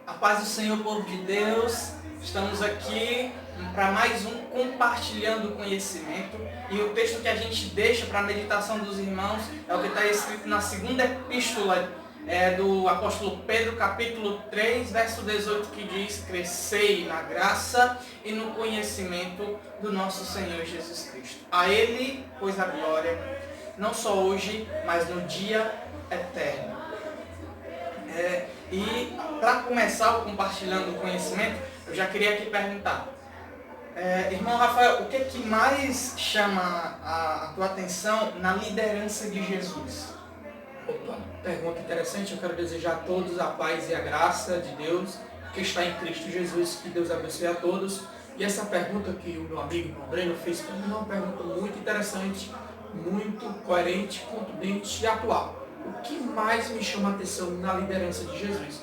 A paz do Senhor, povo de Deus. Estamos aqui para mais um Compartilhando Conhecimento. E o texto que a gente deixa para a meditação dos irmãos é o que está escrito na segunda epístola do apóstolo Pedro, capítulo 3, verso 18, que diz: crescei na graça e no conhecimento do nosso Senhor Jesus Cristo. A Ele, pois a glória, não só hoje, mas no dia eterno. E para começar o Compartilhando o Conhecimento, eu já queria aqui perguntar, irmão Rafael, o que mais chama a tua atenção na liderança de Jesus? Opa, pergunta interessante. Eu quero desejar a todos a paz e a graça de Deus que está em Cristo Jesus. Que Deus abençoe a todos. E essa pergunta que o meu amigo irmão Breno fez para mim é uma pergunta muito interessante, muito coerente, contundente e atual. O que mais me chama a atenção na liderança de Jesus?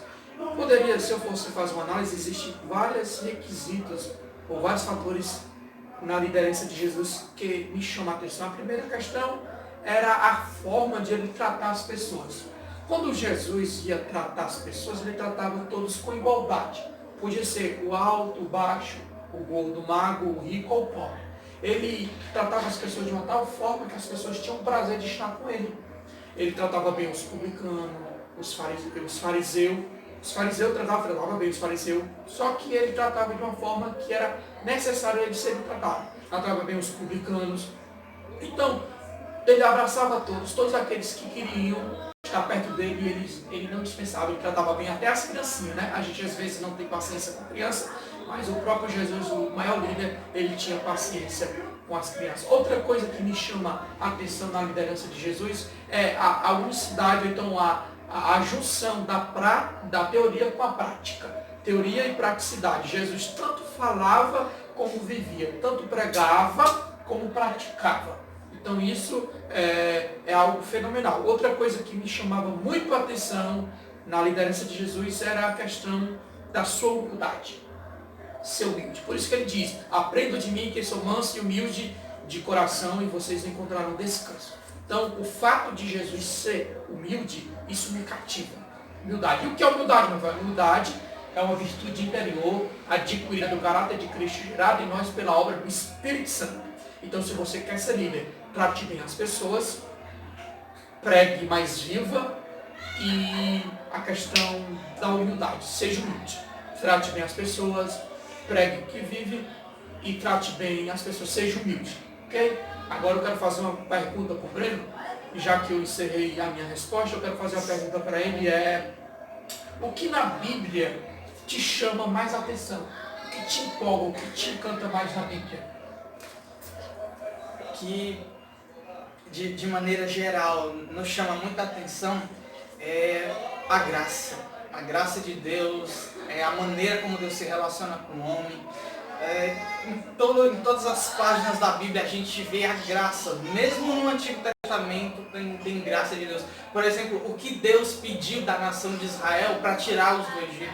Poderia, se eu fosse fazer uma análise, existem vários requisitos ou vários fatores na liderança de Jesus que me chamam a atenção. A primeira questão era a forma de ele tratar as pessoas. Quando Jesus ia tratar as pessoas, ele tratava todos com igualdade. Podia ser o alto, o baixo, o gordo, o magro, o rico ou o pobre. Ele tratava as pessoas de uma tal forma que as pessoas tinham prazer de estar com ele. Ele tratava bem os publicanos, os fariseus. Os fariseus tratava bem os fariseus, só que ele tratava de uma forma que era necessário ele ser tratado. Tratava bem os publicanos. Então, ele abraçava todos aqueles que queriam estar perto dele, ele não dispensava, ele tratava bem até as criancinhas, né? A gente às vezes não tem paciência com criança, mas o próprio Jesus, o maior líder, ele tinha paciência com as crianças. Outra coisa que me chama a atenção na liderança de Jesus é a unicidade, então a junção da teoria com a prática. Teoria e praticidade. Jesus tanto falava como vivia, tanto pregava como praticava. Então isso é algo fenomenal. Outra coisa que me chamava muito a atenção na liderança de Jesus era a questão da sua humildade. Ser humilde. Por isso que ele diz: aprendam de mim que sou manso e humilde de coração e vocês encontrarão descanso. Então, o fato de Jesus ser humilde, isso me cativa. Humildade. E o que é humildade, meu velho? Humildade é uma virtude interior adquirida do caráter de Cristo, gerada em nós pela obra do Espírito Santo. Então, se você quer ser líder, trate bem as pessoas, pregue mais viva e a questão da humildade. Seja humilde. Trate bem as pessoas, pregue o que vive e trate bem as pessoas. Seja humilde. Ok? Agora eu quero fazer uma pergunta para o Breno. Já que eu encerrei a minha resposta, eu quero fazer uma pergunta para ele. O que na Bíblia te chama mais atenção? O que te empolga? O que te encanta mais na Bíblia? Que de maneira geral nos chama muita atenção é a graça. A graça de Deus, a maneira como Deus se relaciona com o homem. Em todas as páginas da Bíblia a gente vê a graça. Mesmo no Antigo Testamento tem graça de Deus. Por exemplo, o que Deus pediu da nação de Israel para tirá-los do Egito?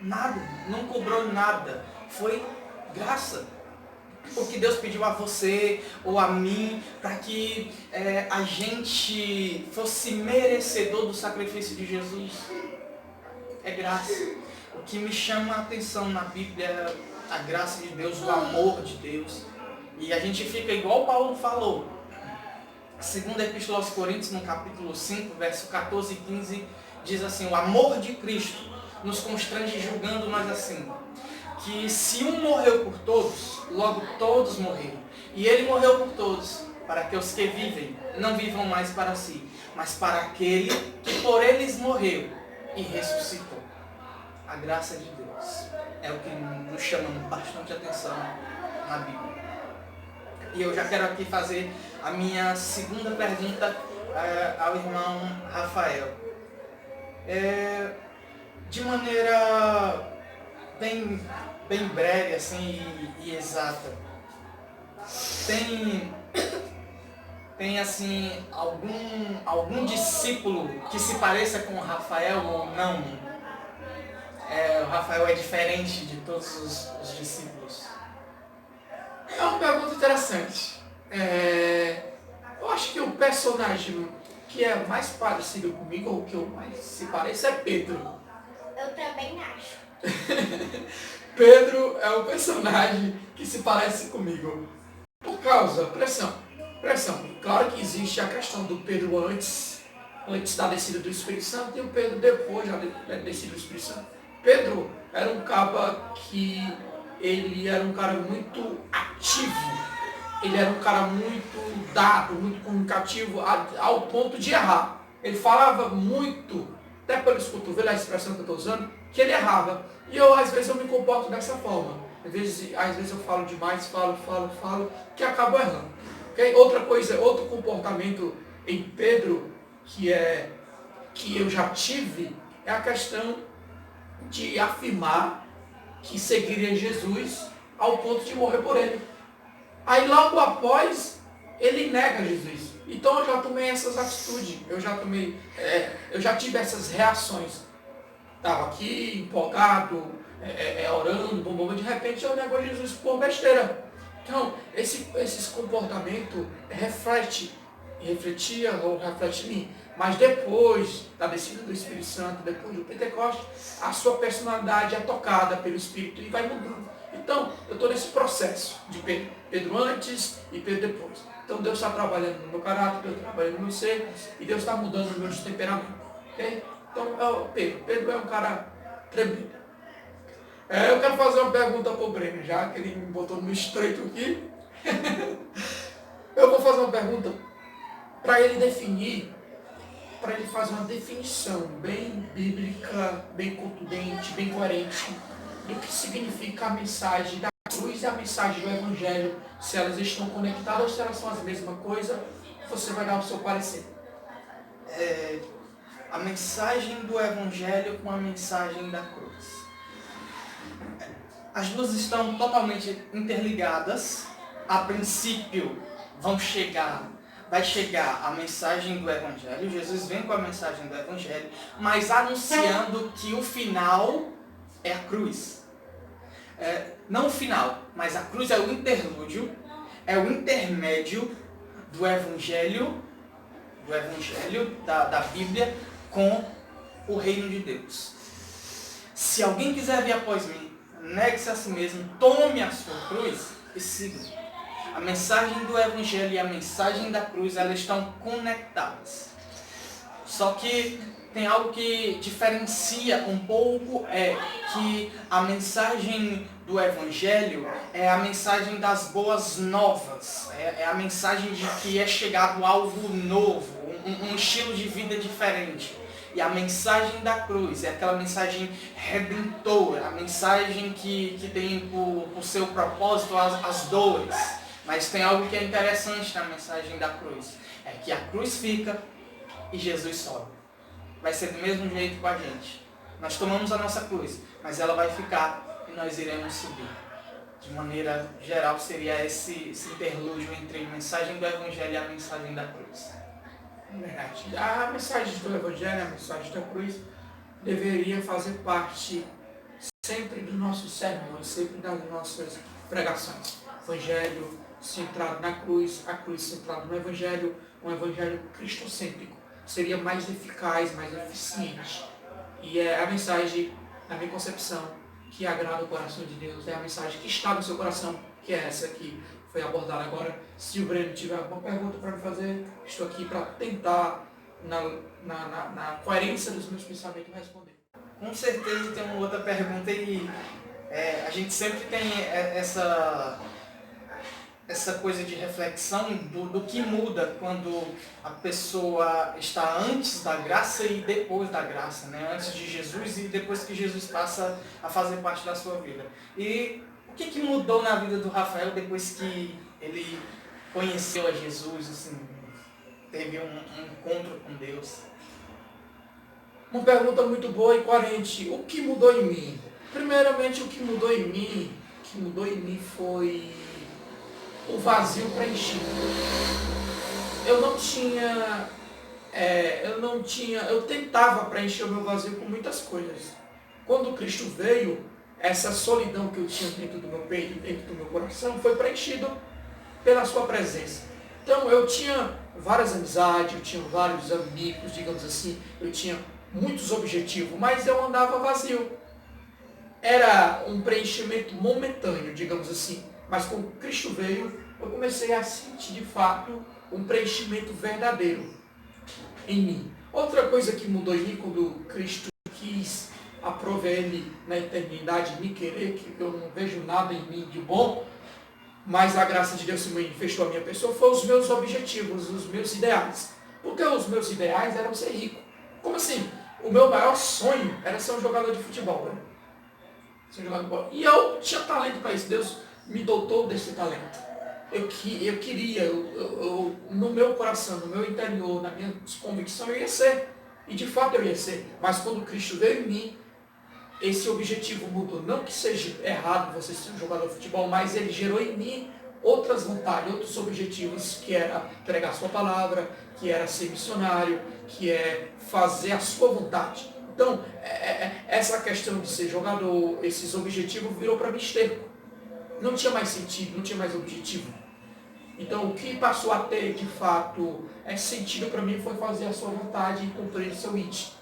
Nada, não cobrou nada. Foi graça. O que Deus pediu a você ou a mim para que a gente fosse merecedor do sacrifício de Jesus é graça. O que me chama a atenção na Bíblia é a graça de Deus, o amor de Deus. E a gente fica igual Paulo falou. Segunda Epístola aos Coríntios, no capítulo 5, verso 14 e 15, diz assim: o amor de Cristo nos constrange julgando nós assim, que se um morreu por todos, logo todos morreram. E ele morreu por todos, para que os que vivem não vivam mais para si, mas para aquele que por eles morreu e ressuscitou. A graça de Deus é o que nos chama bastante atenção na Bíblia. E eu já quero aqui fazer a minha segunda pergunta ao irmão Rafael. De maneira bem breve assim e exata, tem assim algum discípulo que se pareça com o Rafael ou não? O Rafael é diferente de todos os discípulos? É uma pergunta interessante. Eu acho que o personagem que é mais parecido comigo, ou que eu mais se parece, é Pedro. Eu também acho. Pedro é o personagem que se parece comigo. Por causa, pressão. Claro que existe a questão do Pedro antes da descida do Espírito Santo e o Pedro depois da descida do Espírito Santo. Pedro era um cara que ele era um cara muito ativo. Ele era um cara muito dado, muito comunicativo, ao ponto de errar. Ele falava muito, até pelos cotovelos, a expressão que eu estou usando, que ele errava. E às vezes eu me comporto dessa forma. Às vezes eu falo demais, falo, que acabo errando. Okay? Outra coisa, outro comportamento em Pedro que eu já tive é a questão de afirmar que seguiria Jesus ao ponto de morrer por ele. Aí logo após, ele nega Jesus. Então eu já tomei essas atitudes, eu já tive essas reações. Estava aqui, empolgado, orando, de repente eu nego Jesus por besteira. Então, esses comportamentos refletia ou reflete em mim. Mas depois da descida do Espírito Santo, depois do Pentecostes, a sua personalidade é tocada pelo Espírito e vai mudando. Então, eu estou nesse processo de Pedro. Pedro antes e Pedro depois. Então, Deus está trabalhando no meu caráter, Deus está trabalhando no meu ser, e Deus está mudando o meu temperamento. Okay? Então, Pedro é um cara tremendo. Eu quero fazer uma pergunta para o Breno, já que ele me botou no estreito aqui. Eu vou fazer uma pergunta para ele definir, para ele fazer uma definição bem bíblica, bem contundente, bem coerente do que significa a mensagem da cruz e a mensagem do Evangelho, se elas estão conectadas ou se elas são as mesmas coisas. Você vai dar o seu parecer. A mensagem do Evangelho com a mensagem da cruz. As duas estão totalmente interligadas. A princípio vai chegar a mensagem do Evangelho. Jesus vem com a mensagem do Evangelho, mas anunciando que o final é a cruz. Não o final, mas a cruz é o interlúdio, é o intermédio do Evangelho da Bíblia com o reino de Deus. Se alguém quiser vir após mim, negue-se a si mesmo, tome a sua cruz e siga. A mensagem do Evangelho e a mensagem da cruz, elas estão conectadas. Só que tem algo que diferencia um pouco, que a mensagem do Evangelho é a mensagem das boas novas. É a mensagem de que é chegado algo novo, um estilo de vida diferente. E a mensagem da cruz é aquela mensagem redentora, a mensagem que tem por seu propósito as dores. Mas tem algo que é interessante na mensagem da cruz. É que a cruz fica e Jesus sobe. Vai ser do mesmo jeito com a gente. Nós tomamos a nossa cruz, mas ela vai ficar e nós iremos subir. De maneira geral, seria esse interlúdio entre a mensagem do Evangelho e a mensagem da cruz. É verdade. A mensagem do Evangelho, a mensagem da cruz, deveria fazer parte sempre dos nossos sermões, sempre das nossas pregações. Evangelho centrado na cruz, a cruz centrada no Evangelho, um Evangelho cristocêntrico. Seria mais eficaz, mais eficiente. E é a mensagem, na minha concepção, que agrada o coração de Deus. É a mensagem que está no seu coração, que é essa que foi abordada agora. Se o Breno tiver alguma pergunta para me fazer, estou aqui para tentar, na coerência dos meus pensamentos, responder. Com certeza tem uma outra pergunta e a gente sempre tem essa coisa de reflexão do que muda quando a pessoa está antes da graça e depois da graça, né? Antes de Jesus e depois que Jesus passa a fazer parte da sua vida. E o que mudou na vida do Rafael depois que ele conheceu a Jesus, assim, teve um encontro com Deus? Uma pergunta muito boa e coerente. O que mudou em mim? Primeiramente, o que mudou em mim foi o vazio preenchido. Eu tentava preencher o meu vazio com muitas coisas. Quando Cristo veio, essa solidão que eu tinha dentro do meu peito, dentro do meu coração, foi preenchido pela sua presença. Então eu tinha várias amizades, eu tinha vários amigos, digamos assim, eu tinha muitos objetivos, mas eu andava vazio. Era um preenchimento momentâneo, digamos assim. Mas quando Cristo veio, eu comecei a sentir de fato um preenchimento verdadeiro em mim. Outra coisa que mudou em mim quando Cristo quis aprover Ele na eternidade, me querer, que eu não vejo nada em mim de bom, mas a graça de Deus se manifestou a minha pessoa, foi os meus objetivos, os meus ideais. Porque os meus ideais eram ser rico. Como assim? O meu maior sonho era ser um jogador de futebol. Né? Ser um jogador de bola. E eu tinha talento para isso. Deus me dotou desse talento. Eu queria, no meu coração, no meu interior, na minha convicção, eu ia ser. E de fato eu ia ser. Mas quando Cristo veio em mim, esse objetivo mudou. Não que seja errado você ser um jogador de futebol, mas ele gerou em mim outras vontades, outros objetivos, que era pregar a sua palavra, que era ser missionário, que é fazer a sua vontade. Então, essa questão de ser jogador, esses objetivos virou para mim esterco. Não tinha mais sentido, não tinha mais objetivo. Então, o que passou a ter, de fato, sentido para mim foi fazer a sua vontade e cumprir o seu it.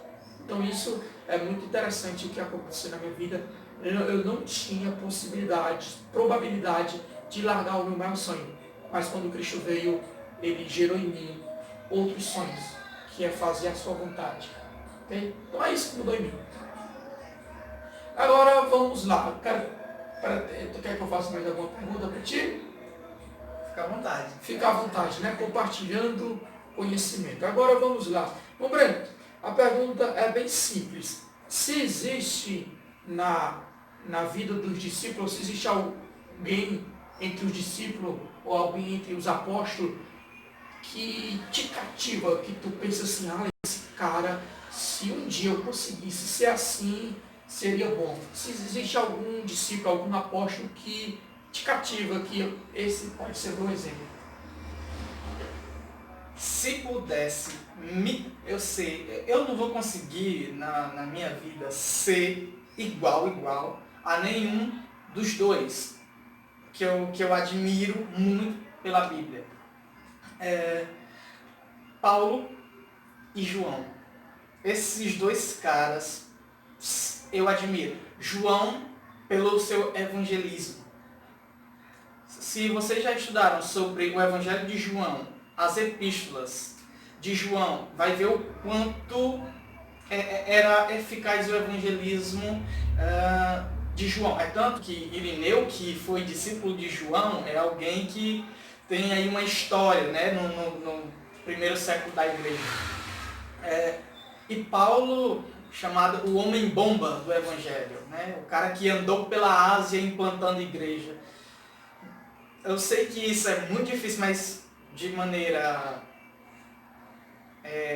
Então, isso é muito interessante o que aconteceu na minha vida. Eu não tinha probabilidade de largar o meu maior sonho. Mas quando Cristo veio, Ele gerou em mim outros sonhos, que é fazer a sua vontade. Okay? Então, é isso que mudou em mim. Agora, vamos lá. Tu quer que eu faça mais alguma pergunta para ti? Fica à vontade. Fica à vontade, né? Compartilhando conhecimento. Agora vamos lá. Bom, Breno, a pergunta é bem simples. Se existe na vida dos discípulos, se existe alguém entre os discípulos ou alguém entre os apóstolos que te cativa, que tu pensa assim, esse cara, se um dia eu conseguisse ser assim, seria bom. Se existe algum discípulo, algum apóstolo que te cativa, que esse pode ser um exemplo. Se pudesse, eu não vou conseguir na minha vida ser igual a nenhum dos dois que eu admiro muito pela Bíblia. Paulo e João. Esses dois caras eu admiro. João pelo seu evangelismo. Se vocês já estudaram sobre o Evangelho de João, as epístolas de João, vai ver o quanto era eficaz o evangelismo de João. É tanto que Irineu, que foi discípulo de João, é alguém que tem aí uma história, né, no primeiro século da igreja. E Paulo, chamado o homem-bomba do Evangelho, né, o cara que andou pela Ásia implantando igreja. Eu sei que isso é muito difícil, mas de maneira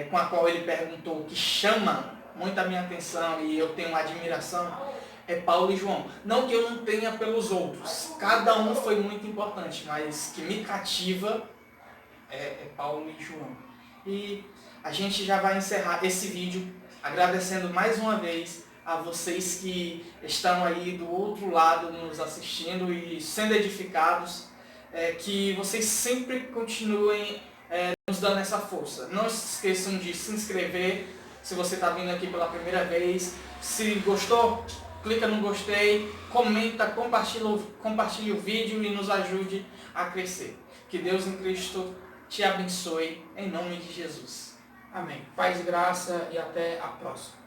com a qual ele perguntou, que chama muito a minha atenção e eu tenho uma admiração, é Paulo e João. Não que eu não tenha pelos outros, cada um foi muito importante, mas que me cativa é Paulo e João. E a gente já vai encerrar esse vídeo agradecendo mais uma vez a vocês que estão aí do outro lado nos assistindo e sendo edificados. Que vocês sempre continuem nos dando essa força. Não se esqueçam de se inscrever se você está vindo aqui pela primeira vez. Se gostou, clica no gostei, comenta, compartilhe o vídeo e nos ajude a crescer. Que Deus em Cristo te abençoe, em nome de Jesus. Amém. Paz e graça e até a próxima.